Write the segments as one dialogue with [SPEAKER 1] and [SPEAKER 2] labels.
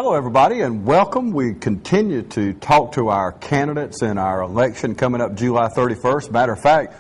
[SPEAKER 1] Hello, everybody, and welcome. We continue to talk to our candidates in our election coming up July 31st. Matter of fact,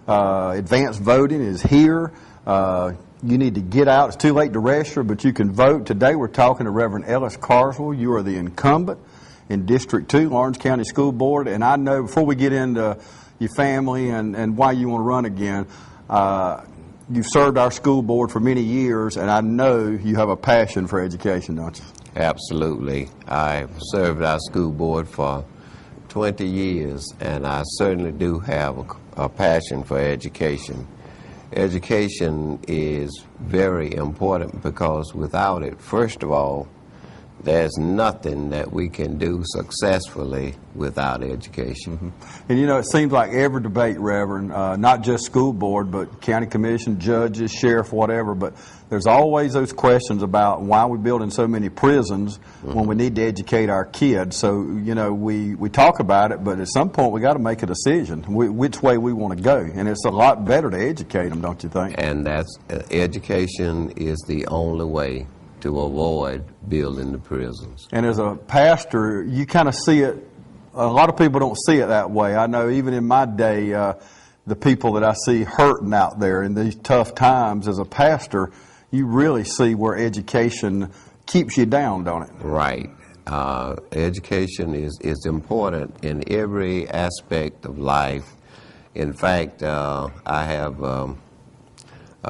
[SPEAKER 1] advanced voting is here. You need to get out. It's too late to register, but you can vote. Today we're talking to Reverend Ellis Carswell. You are the incumbent in District 2, Lawrence County School Board. And I know, before we get into your family and why you want to run again, you've served our school board for many years, and I know you have a passion for education, don't you?
[SPEAKER 2] Absolutely. I've served our school board for 20 years, and I certainly do have a passion for education. Education is very important because without it, first of all, there's nothing that we can do successfully without education.
[SPEAKER 1] Mm-hmm. And you know, it seems like every debate, Reverend, not just school board, but county commission, judges, sheriff, whatever, but there's always those questions about why we're building so many prisons when we need to educate our kids. So, you know, we talk about it, but at some point we got to make a decision which way we want to go. And it's a lot better to educate them, don't you think?
[SPEAKER 2] And that's education is the only way to avoid building the prisons.
[SPEAKER 1] And as a pastor, you kind of see it, a lot of people don't see it that way. I know even in my day, the people that I see hurting out there in these tough times, as a pastor, you really see where education keeps you down, don't it?
[SPEAKER 2] Right. Education is important in every aspect of life. In fact, I have a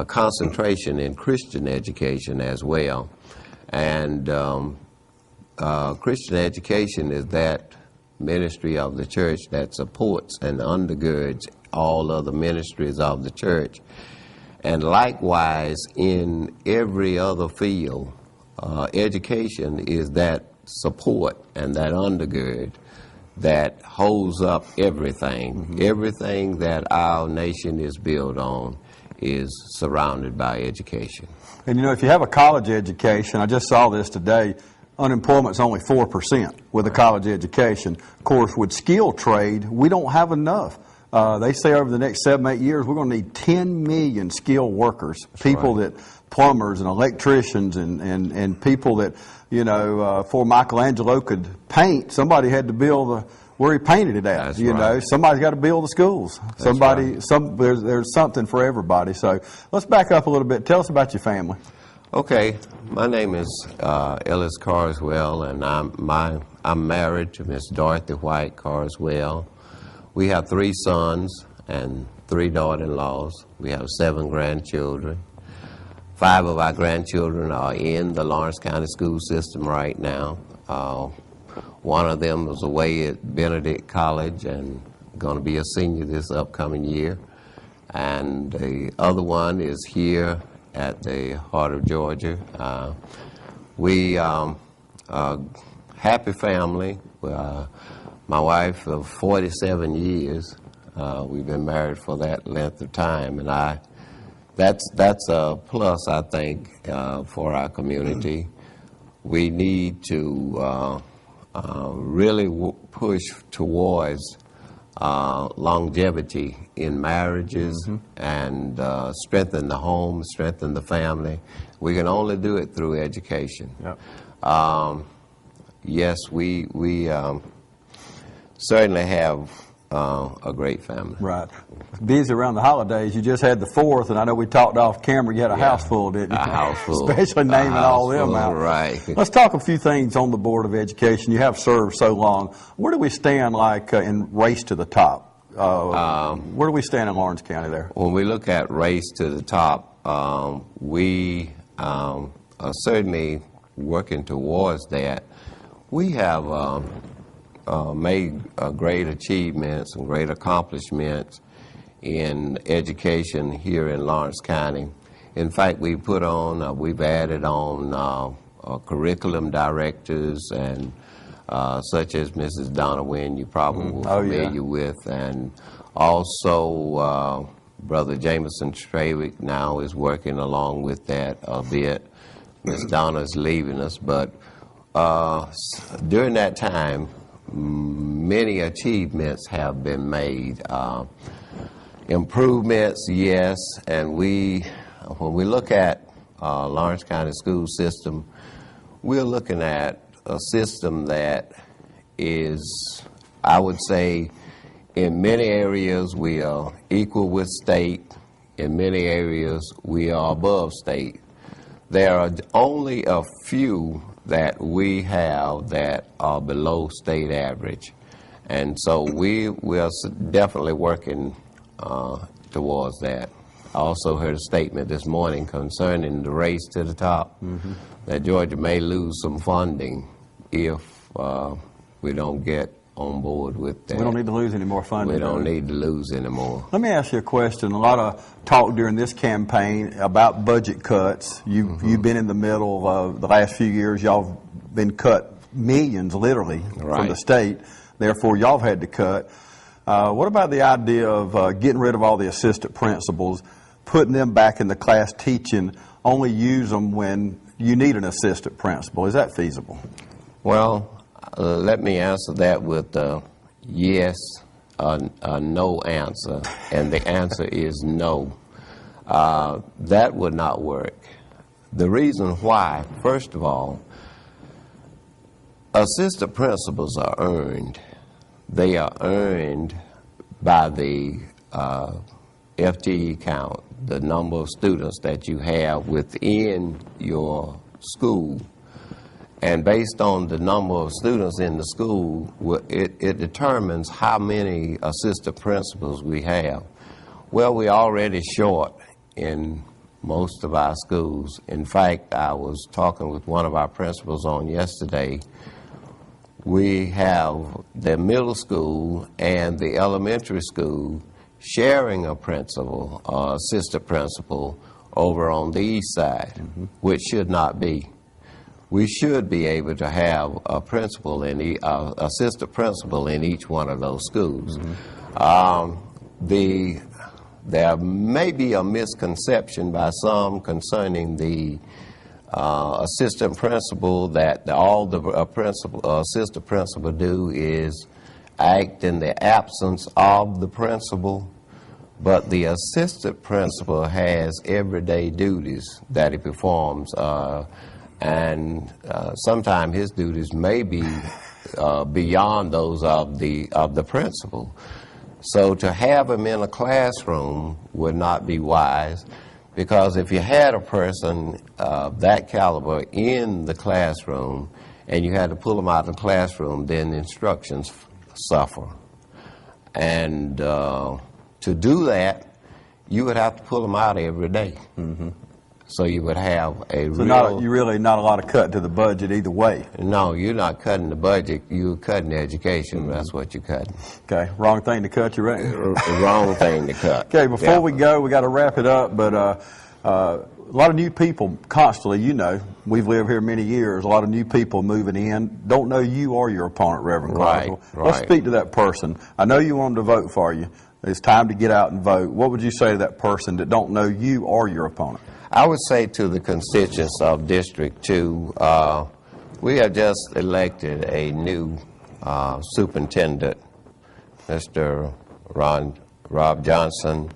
[SPEAKER 2] concentration in Christian education as well. And Christian education is that ministry of the church that supports and undergirds all other ministries of the church. And likewise, in every other field, education is that support and that undergird that holds up everything. Mm-hmm. Everything that our nation is built on is surrounded by education.
[SPEAKER 1] And you know, if you have a college education, I just saw this today, unemployment's only 4% with a college education. Of course, with skilled trade, we don't have enough. They say over the next 7-8 years, we're going to need 10 million skilled workers, people that, plumbers and electricians and people that, you know, before Michelangelo could paint, somebody had to build where he painted it at.
[SPEAKER 2] That's
[SPEAKER 1] you know, somebody's got to build the schools. There's something for everybody. So let's back up a little bit. Tell us about your family.
[SPEAKER 2] Okay, my name is Ellis Carswell, and I'm married to Miss Dorothy White Carswell. We have 3 sons and 3 daughter-in-laws. We have 7 grandchildren. 5 of our grandchildren are in the Lawrence County school system right now. One of them was away at Benedict College and going to be a senior this upcoming year. And the other one is here at the heart of Georgia. We are a happy family. My wife of 47 years. We've been married for that length of time, and that's a plus, I think, for our community. We need to really push towards longevity in marriages and strengthen the home, strengthen the family. We can only do it through education. Yep. Yes, we certainly have a great family.
[SPEAKER 1] Right. Busy around the holidays. You just had the 4th, and I know we talked off camera. You had a house full, didn't you?
[SPEAKER 2] A house full.
[SPEAKER 1] Especially naming all them out.
[SPEAKER 2] Right.
[SPEAKER 1] Let's talk a few things on the Board of Education. You have served so long. Where do we stand, like, in race to the top? Where do we stand in Lawrence County there?
[SPEAKER 2] When we look at race to the top, we are certainly working towards that. We have made great achievements and great accomplishments in education here in Lawrence County. In fact, we've added on curriculum directors and such as Mrs. Donna Wynn, you probably were familiar with, and also Brother Jameson Stravick now is working along with that a bit. Miss Donna is leaving us, but during that time, many achievements have been made. Improvements, yes, and when we look at Lawrence County school system, we're looking at a system that is, I would say, in many areas we are equal with state. In many areas we are above state. There are only a few that we have that are below state average. And so we are definitely working towards that. I also heard a statement this morning concerning the race to the top, that Georgia may lose some funding if we don't get on board with that.
[SPEAKER 1] We don't need to lose any more funding.
[SPEAKER 2] We don't need to lose any more.
[SPEAKER 1] Let me ask you a question. A lot of talk during this campaign about budget cuts. You've been in the middle of the last few years. Y'all been cut millions, literally, from the state. Therefore, y'all have had to cut. What about the idea of getting rid of all the assistant principals, putting them back in the class teaching, only use them when you need an assistant principal? Is that feasible?
[SPEAKER 2] Well, let me answer that with a yes, a no answer, and the answer is no. That would not work. The reason why, first of all, assistant principals are earned. They are earned by the FTE count, the number of students that you have within your school. And based on the number of students in the school, it determines how many assistant principals we have. Well, we're already short in most of our schools. In fact, I was talking with one of our principals on yesterday. We have the middle school and the elementary school sharing a principal, assistant principal, over on the east side, which should not be. We should be able to have a principal in assistant principal in each one of those schools. There may be a misconception by some concerning the assistant principal, that all the assistant principal do is act in the absence of the principal, but the assistant principal has everyday duties that he performs, and sometimes his duties may be beyond those of the principal. So to have him in a classroom would not be wise, because if you had a person of that caliber in the classroom and you had to pull them out of the classroom, then instructions suffer. And to do that, you would have to pull them out every day. So you would have a
[SPEAKER 1] you really not a lot of cut to the budget either way.
[SPEAKER 2] No, you're not cutting the budget. You're cutting education. That's what you're cutting.
[SPEAKER 1] Okay, wrong thing to cut, you reckon?
[SPEAKER 2] Wrong thing to cut.
[SPEAKER 1] Okay, before we go, we got to wrap it up, but a lot of new people constantly, you know, we've lived here many years, a lot of new people moving in, don't know you or your opponent, Reverend Carswell. Let's speak to that person. I know you want them to vote for you. It's time to get out and vote. What would you say to that person that don't know you or your opponent?
[SPEAKER 2] I would say to the constituents of District 2, we have just elected a new superintendent, Mr. Rob Johnson,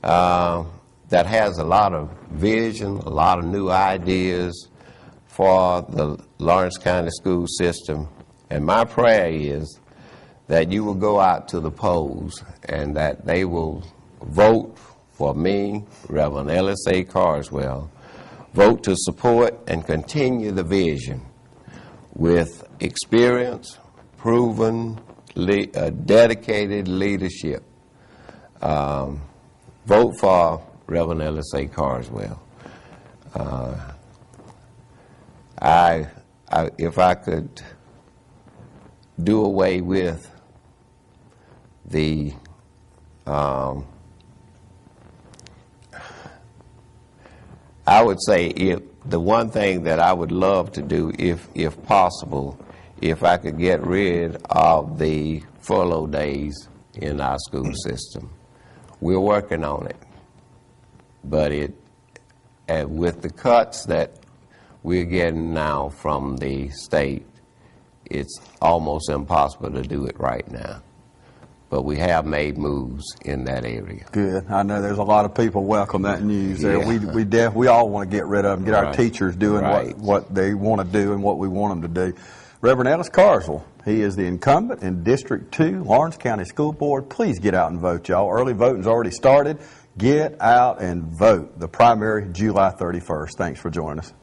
[SPEAKER 2] that has a lot of vision, a lot of new ideas for the Lawrence County school system. And my prayer is that you will go out to the polls and that they will vote for me, Reverend Ellis Carswell, vote to support and continue the vision with experience, proven, dedicated leadership. Vote for Reverend Ellis Carswell. If I could do away with the I would say if the one thing that I would love to do, if possible, if I could get rid of the furlough days in our school system. We're working on it, but with the cuts that we're getting now from the state, it's almost impossible to do it right now. but we have made moves in that area.
[SPEAKER 1] Good. I know there's a lot of people welcome that news there.
[SPEAKER 2] Yeah.
[SPEAKER 1] We all want to get rid of them, get our
[SPEAKER 2] Right.
[SPEAKER 1] teachers doing
[SPEAKER 2] Right.
[SPEAKER 1] what they want to do and what we want them to do. Reverend Ellis Carswell, he is the incumbent in District 2, Lawrence County School Board. Please get out and vote, y'all. Early voting's already started. Get out and vote. The primary, July 31st. Thanks for joining us.